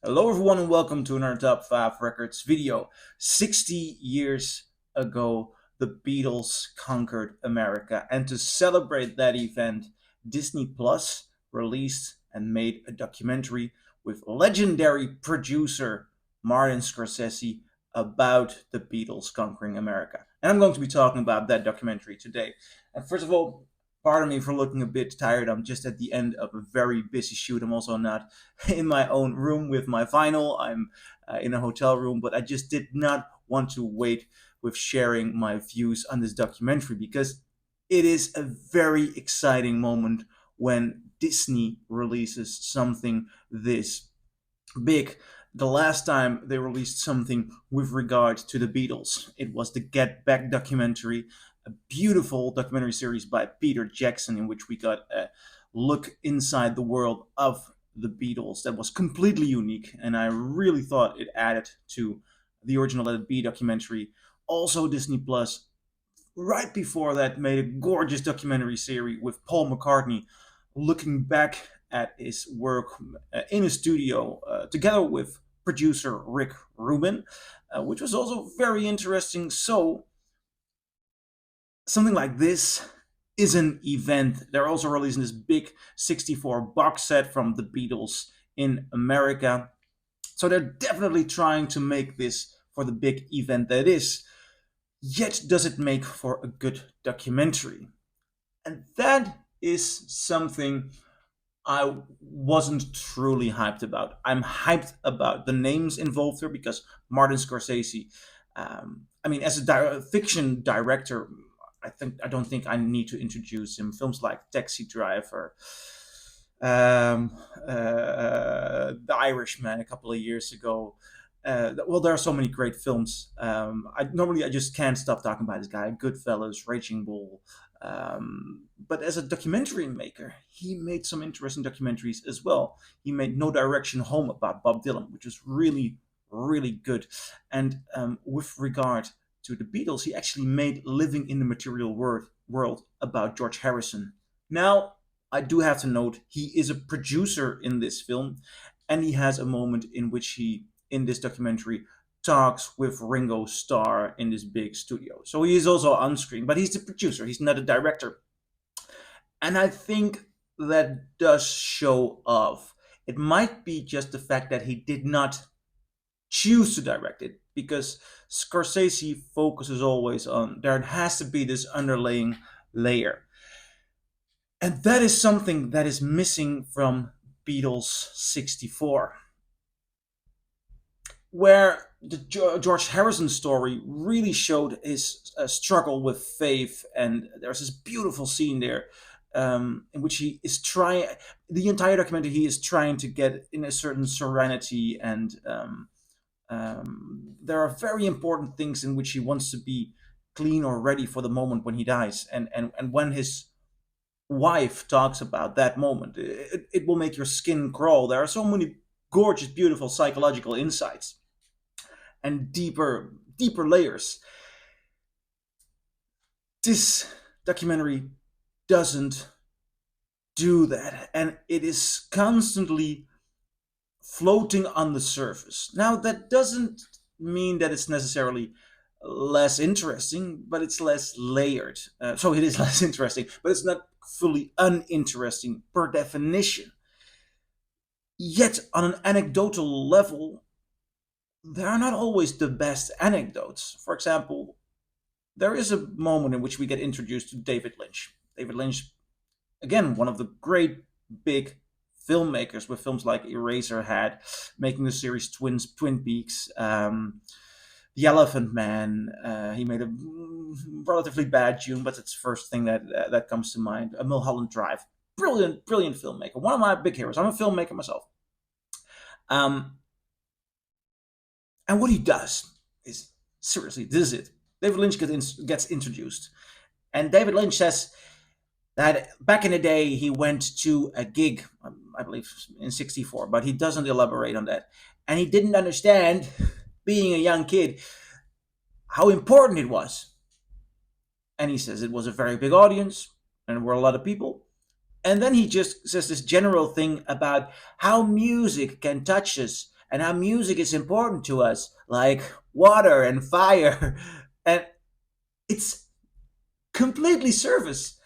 Hello, everyone, and welcome to another Top 5 Records video. 60 years ago, the Beatles conquered America, and to celebrate that event, Disney Plus released and made a documentary with legendary producer Martin Scorsese about the Beatles conquering America. And I'm going to be talking about that documentary today. And first of all, pardon me for looking a bit tired. I'm just at the end of a very busy shoot. I'm also not in my own room with my vinyl. I'm in a hotel room, but I just did not want to wait with sharing my views on this documentary because it is a very exciting moment when Disney releases something this big. The last time they released something with regard to the Beatles, it was the Get Back documentary, a beautiful documentary series by Peter Jackson, in which we got a look inside the world of the Beatles that was completely unique, and I really thought it added to the original Let It Be documentary. Also, Disney Plus, right before that, made a gorgeous documentary series with Paul McCartney looking back at his work in a studio together with producer Rick Rubin, which was also very interesting. So, something like this is an event. They're also releasing this big 64 box set from the Beatles in America. So, they're definitely trying to make this for the big event that it is. Yet, does it make for a good documentary? And that is something I wasn't truly hyped about. I'm hyped about the names involved here because Martin Scorsese. As a fiction director, I don't think I need to introduce him. Films like Taxi Driver, The Irishman a couple of years ago. Well, there are so many great films. I just can't stop talking about this guy. Goodfellas, Raging Bull. But as a documentary maker, he made some interesting documentaries as well. He made No Direction Home about Bob Dylan, which was really, really good. And with regard to the Beatles, he actually made Living in the Material World about George Harrison. Now, I do have to note he is a producer in this film, and he has a moment in which he, in this documentary, talks with Ringo Starr in this big studio. So he is also on screen, but he's the producer, he's not a director. And I think that does show off. It might be just the fact that he did not choose to direct it, because Scorsese focuses always on there has to be this underlying layer. And that is something that is missing from Beatles 64, where the George Harrison story really showed his struggle with faith. And there's this beautiful scene there in which he is trying, the entire documentary, he is trying to get in a certain serenity. And there are very important things in which he wants to be clean or ready for the moment when he dies. And when his wife talks about that moment, it will make your skin crawl. There are so many gorgeous, beautiful psychological insights and deeper layers. This documentary doesn't do that, and it is constantly floating on the surface. Now, that doesn't mean that it's necessarily less interesting, but it's less layered. So it is less interesting, but it's not fully uninteresting per definition. Yet, on an anecdotal level, they are not always the best anecdotes. For example, there is a moment in which we get introduced to David Lynch. David Lynch, again, one of the great big filmmakers with films like Eraserhead, making the series Twin Peaks, The Elephant Man. He made a relatively bad June, but it's the first thing that comes to mind. Mulholland Drive. Brilliant filmmaker. One of my big heroes. I'm a filmmaker myself. Um, And what he does is, seriously, this is it. David Lynch gets introduced. And David Lynch says that back in the day he went to a gig, I believe in 64, but he doesn't elaborate on that. And he didn't understand, being a young kid, how important it was. And he says it was a very big audience and there were a lot of people. And then he just says this general thing about how music can touch us and how music is important to us, like water and fire. And it's completely surface.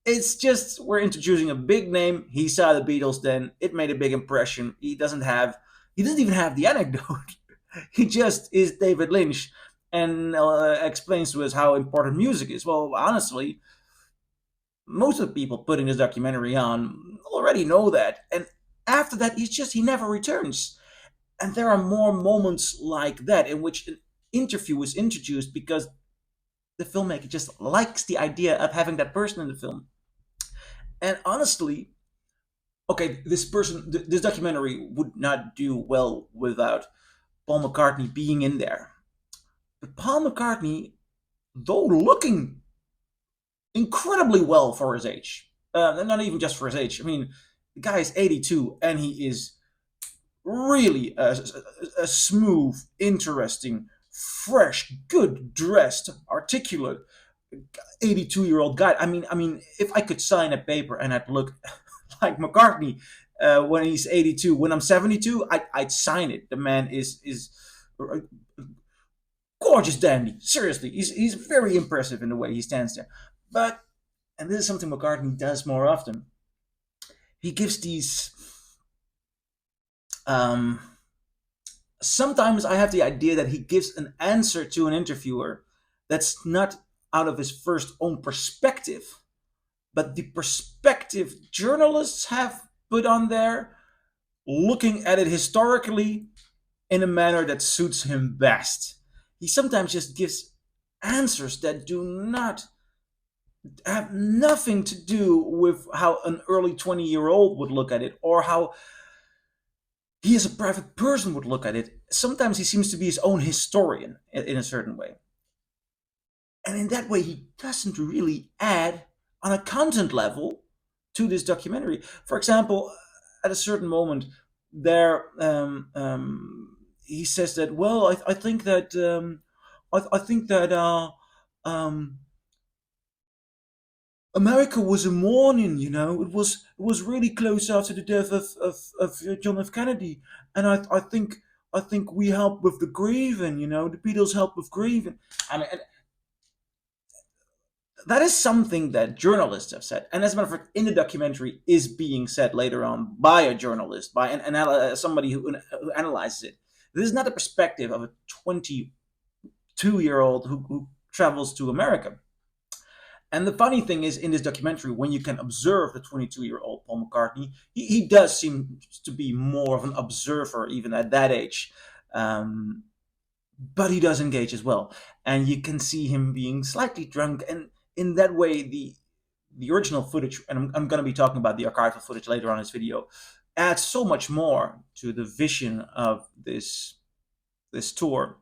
It's just we're introducing a big name. He saw the Beatles then. It made a big impression. He doesn't even have the anecdote. He just is David Lynch and explains to us how important music is. Well, honestly, most of the people putting this documentary on already know that. And after that, he never returns. And there are more moments like that in which an interview is introduced because the filmmaker just likes the idea of having that person in the film. And honestly, okay, this documentary would not do well without Paul McCartney being in there. But Paul McCartney, though looking incredibly well for his age, not even just for his age. I mean, the guy is 82 and he is really a smooth, interesting, fresh, good dressed, articulate 82-year-old guy. I mean, if I could sign a paper and I'd look like McCartney when he's 82, when I'm 72, I'd sign it. The man is a gorgeous dandy. Seriously, he's very impressive in the way he stands there. But and this is something McCartney does more often. He gives these. Um, Sometimes I have the idea that he gives an answer to an interviewer that's not out of his first own perspective, but the perspective journalists have put on there, looking at it historically in a manner that suits him best. He sometimes just gives answers that do not have nothing to do with how an early 20-year-old would look at it or how he as a private person would look at it. Sometimes he seems to be his own historian in a certain way. And in that way, he doesn't really add on a content level to this documentary. For example, at a certain moment, there he says that, well, I think that I think that um, America was in mourning. It was really close after the death of John F. Kennedy, and I think we helped with the grieving. The Beatles helped with grieving. I mean, and that is something that journalists have said, and as a matter of fact, in the documentary, is being said later on by a journalist, by somebody who analyzes it. This is not the perspective of a 22-year-old who travels to America. And the funny thing is, in this documentary, when you can observe the 22-year-old Paul McCartney, he does seem to be more of an observer, even at that age. Um, but he does engage as well. And you can see him being slightly drunk. And in that way, the original footage, and I'm going to be talking about the archival footage later on in this video, adds so much more to the vision of this tour.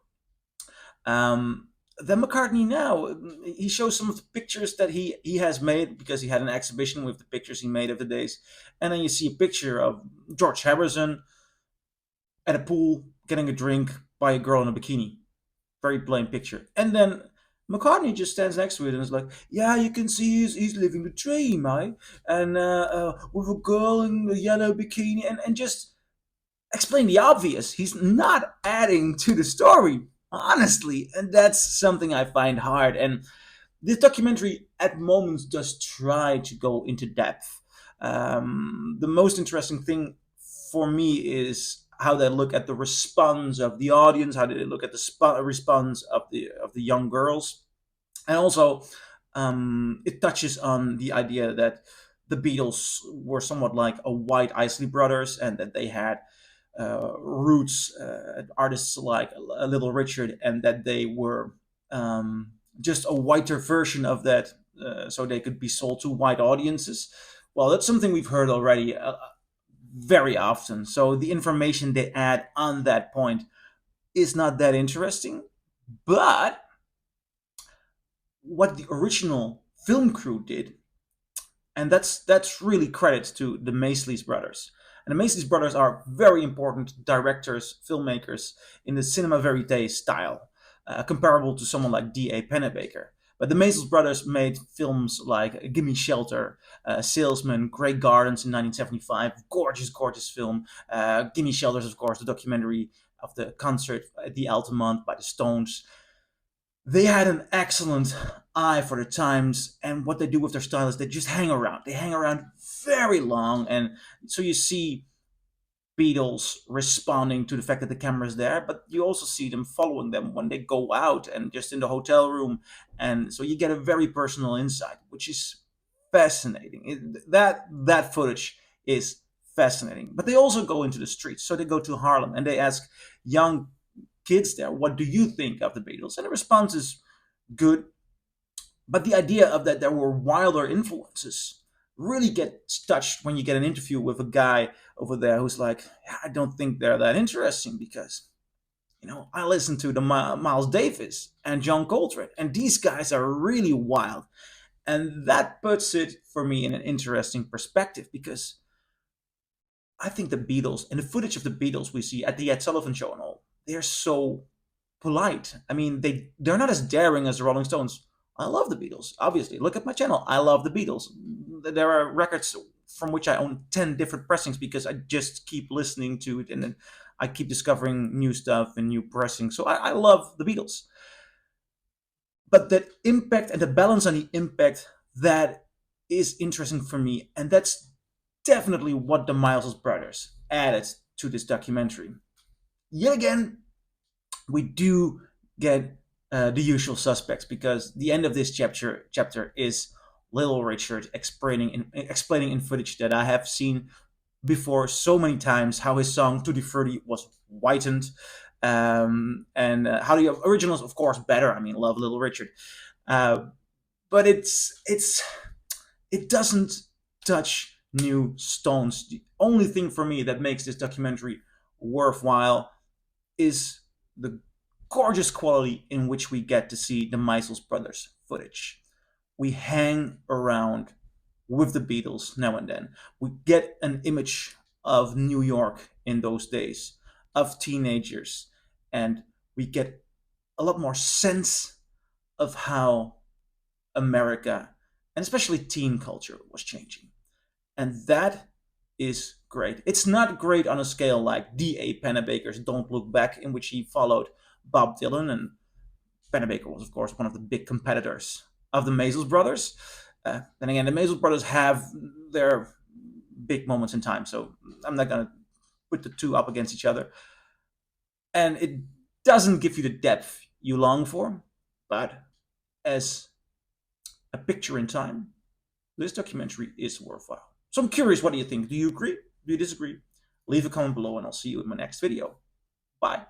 Um, then McCartney now, he shows some of the pictures that he has made because he had an exhibition with the pictures he made of the days. And then you see a picture of George Harrison at a pool getting a drink by a girl in a bikini. Very plain picture. And then McCartney just stands next to it and is like, yeah, you can see he's living the dream, eh? And with a girl in a yellow bikini, and just explain the obvious. He's not adding to the story, honestly, and that's something I find hard. And this documentary, at moments, does try to go into depth. The most interesting thing for me is how they look at the response of the audience, how they look at the response of the young girls, and also it touches on the idea that the Beatles were somewhat like a white Isley Brothers, and that they had roots, artists like Little Richard, and that they were just a whiter version of that, so they could be sold to white audiences. Well, that's something we've heard already very often. So the information they add on that point is not that interesting. But what the original film crew did, and that's really credit to the Maysles Brothers. And the Maysles Brothers are very important directors, filmmakers in the cinema verite style, comparable to someone like D.A. Pennebaker. But the Maysles Brothers made films like Gimme Shelter, Salesman, Grey Gardens in 1975, gorgeous, gorgeous film. Gimme Shelter is, of course, the documentary of the concert at the Altamont by the Stones. They had an excellent eye for the times, and what they do with their style is they just hang around. They hang around very long, and so you see Beatles responding to the fact that the camera's there, but you also see them following them when they go out and just in the hotel room, and so you get a very personal insight, which is fascinating. That footage is fascinating. But they also go into the streets, so they go to Harlem and they ask young kids there, "What do you think of the Beatles?" And the response is good, but the idea of that there were wilder influences really gets touched when you get an interview with a guy over there who's like, "Yeah, I don't think they're that interesting because I listen to the Miles Davis and John Coltrane, and these guys are really wild." And that puts it for me in an interesting perspective because I think the Beatles and the footage of the Beatles we see at the Ed Sullivan show and all, they're so polite. I mean, they're not as daring as the Rolling Stones. I love the Beatles. Obviously, look at my channel. I love the Beatles. There are records from which I own 10 different pressings because I just keep listening to it, and then I keep discovering new stuff and new pressings. So I love the Beatles. But that impact and the balance on the impact, that is interesting for me, and that's definitely what the Miles Brothers added to this documentary. Yet again, we do get the usual suspects because the end of this chapter is Little Richard explaining in footage that I have seen before so many times how his song Tutti Frutti was whitened, and how the originals, of course, better. I mean, love Little Richard, uh, but it doesn't touch new stones. The only thing for me that makes this documentary worthwhile is the gorgeous quality in which we get to see the Maysles Brothers footage. We hang around with the Beatles now and then. We get an image of New York in those days, of teenagers, and we get a lot more sense of how America, and especially teen culture, was changing. And that is great. It's not great on a scale like D.A. Pennebaker's Don't Look Back, in which he followed Bob Dylan, and Pennebaker was, of course, one of the big competitors of the Maysles Brothers. Then again, the Maysles Brothers have their big moments in time, so I'm not going to put the two up against each other. And it doesn't give you the depth you long for, but as a picture in time, this documentary is worthwhile. So I'm curious, what do you think? Do you agree? Do you disagree? Leave a comment below and I'll see you in my next video. Bye.